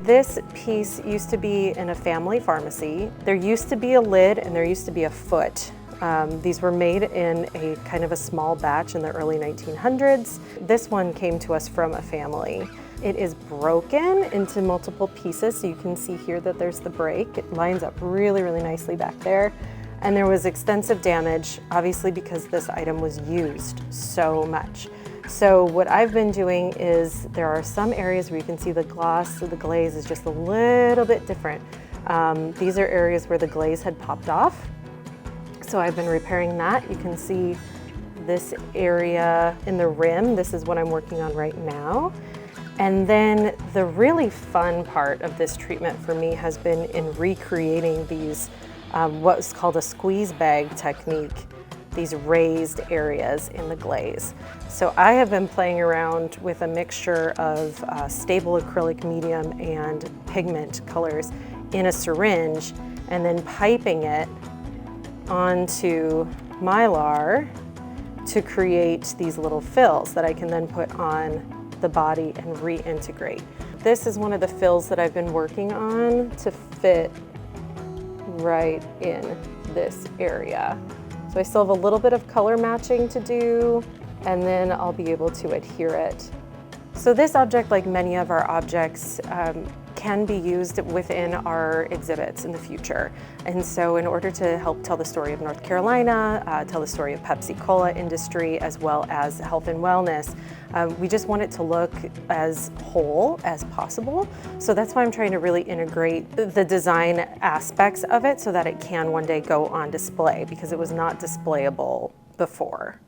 This piece used to be in a family pharmacy. There used to be a lid and there used to be a foot. These were made in a kind of a small batch in the early 1900s. This one came to us from a family. It is broken into multiple pieces, so you can see here that there's the break. It lines up really, really nicely back there. And there was extensive damage, obviously because this item was used so much. So what I've been doing is there are some areas where you can see the gloss of the glaze is just a little bit different. These are areas where the glaze had popped off. So I've been repairing that. You can see this area in the rim. This is what I'm working on right now. And then the really fun part of this treatment for me has been in recreating these, what's called a squeeze bag technique, these raised areas in the glaze. So I have been playing around with a mixture of stable acrylic medium and pigment colors in a syringe and then piping it onto Mylar to create these little fills that I can then put on the body and reintegrate. This is one of the fills that I've been working on to fit right in this area. So I still have a little bit of color matching to do, and then I'll be able to adhere it. So this object, like many of our objects, can be used within our exhibits in the future. And so in order to help tell the story of North Carolina, tell the story of Pepsi Cola industry, as well as health and wellness, we just want it to look as whole as possible. So that's why I'm trying to really integrate the design aspects of it so that it can one day go on display, because it was not displayable before.